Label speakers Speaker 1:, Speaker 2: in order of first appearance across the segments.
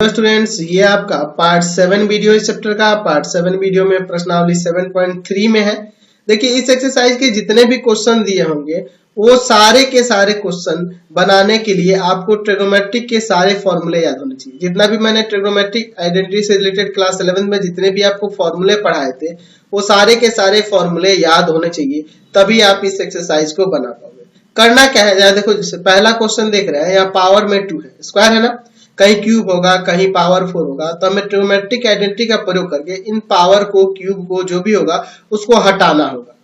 Speaker 1: Students, ये आपका part 7 video इस चैप्टर का। पार्ट 7 वीडियो में प्रश्नावली 7.3 में है। देखिए, इस एक्सरसाइज के जितने भी क्वेश्चन दिए होंगे वो सारे के सारे क्वेश्चन बनाने के लिए आपको ट्रिग्नोमेट्रिक के सारे फॉर्मूले याद होने चाहिए। जितना भी मैंने ट्रिग्नोमेट्रिक आइडेंटिटी से रिलेटेड क्लास 11 में जितने भी आपको फॉर्मूले पढ़ाए थे वो सारे के सारे फॉर्मूले याद होने चाहिए, तभी आप इस एक्सरसाइज को बना पाओगे। करना क्या है, देखो जैसे पहला क्वेश्चन देख रहे हैं, यहाँ पावर में 2 है, स्क्वायर है ना, कहीं क्यूब होगा कहीं पावर 4 होगा, तो हमें ट्रिग्नोमेट्रिक आइडेंटिटी का प्रयोग करके इन पावर को, क्यूब को, जो भी होगा उसको हटाना होगा।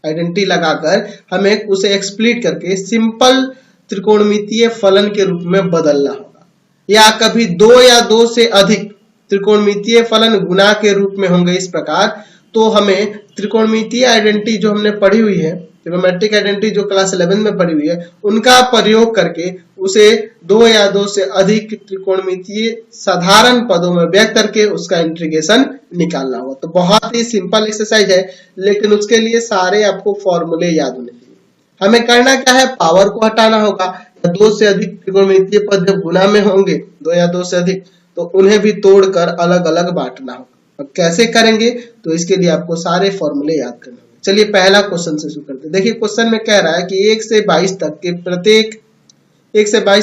Speaker 1: आइडेंटिटी लगाकर हमें उसे एक्सप्लिट करके सिंपल त्रिकोणमितीय फलन के रूप में बदलना होगा। या कभी 2 या 2 से अधिक त्रिकोणमितीय फलन गुणा के रूप में होंगे इस प्रकार, तो हमें त्रिकोणमितीय आइडेंटिटी जो हमने पढ़ी हुई है, ट्रिग्नोमेट्रिक आइडेंटिटी जो क्लास 11 में पढ़ी हुई है, उनका प्रयोग करके उसे 2 या 2 से अधिक त्रिकोणमितीय साधारण पदों में व्यक्त करके उसका इंटीग्रेशन निकालना होगा। तो बहुत ही सिंपल एक्सरसाइज है, लेकिन उसके लिए सारे आपको फॉर्मूले याद होने चाहिए। हमें करना क्या है, पावर को हटाना होगा। 2 से अधिक त्रिकोणमितीय पद जब गुणा में होंगे, 2 या 2 से अधिक, तो उन्हें भी तोड़कर अलग अलग बांटना होगा। अब कैसे करेंगे, तो इसके लिए आपको सारे फॉर्मूले याद करने होंगे। चलिए पहला क्वेश्चन से शुरू करते हैं। देखिए क्वेश्चन में कह रहा है कि 1 से 22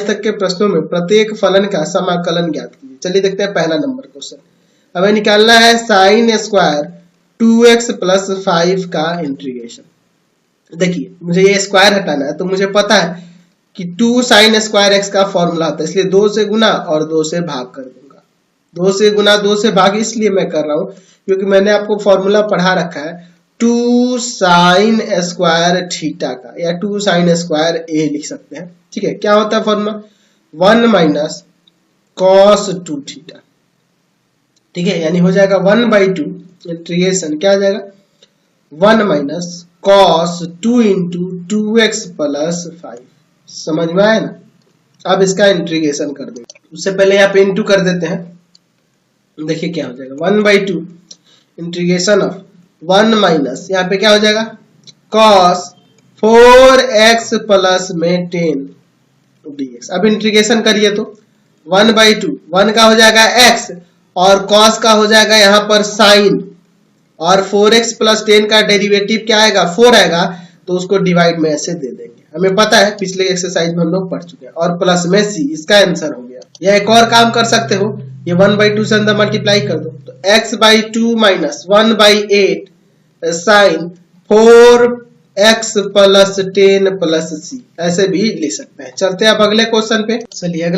Speaker 1: तक के प्रश्नों में प्रत्येक फलन का समाकलन ज्ञात कीजिए। चलिए देखते हैं पहला नंबर क्वेश्चन। हमें निकालना है साइन स्क्वायर 2x प्लस 5 का इंटीग्रेशन। देखिए मुझे ये स्क्वायर हटाना है, तो मुझे पता है कि 2 साइन स्क्वायर x का फॉर्मूला आता है, इसलिए 2 से गुना और 2 से भाग कर दूंगा। 2 से गुना 2 से भाग इसलिए मैं कर रहा हूं क्योंकि मैंने आपको फॉर्मूला पढ़ा रखा है 2 साइन स्क्वायर थीटा का, या 2 साइन स्क्वायर a लिख सकते हैं। ठीक है, क्या होता है फॉर्मूला, 1 माइनस कॉस 2 थीटा। ठीक है, यानी हो जाएगा 1/2 इंटीग्रेशन क्या आ जाएगा, 1 minus cos 2 into 2x plus 5। समझ में आया ना। अब इसका इंटीग्रेशन कर देंगे, उससे पहले यहाँ पे इंटू कर देते हैं। देखिए क्या हो जाएगा, 1/2 इंटीग्रेशन ऑफ 1 माइनस यहाँ पे क्या हो जाएगा, cos 4x प्लस में 10 dx। अब इंटीग्रेशन करिए तो 1/2, 1 का हो जाएगा x और cos का हो जाएगा यहाँ पर साइन, और 4x प्लस 10 का डेरिवेटिव क्या आएगा, 4 आएगा, तो उसको डिवाइड में ऐसे दे देंगे। हमें पता है पिछले एक्सरसाइज में हम लोग पढ़ चुके हैं। और प्लस में c, इसका आंसर हो गया। या एक और काम कर सकते हो, ये 1/2 से अंदर मल्टीप्लाई कर दो, तो x/2 minus 1/8 sine 4x plus 10 plus c, ऐसे भी लिख सकते हैं। चलते हैं अब अगले क्वेश्चन पे। चलिए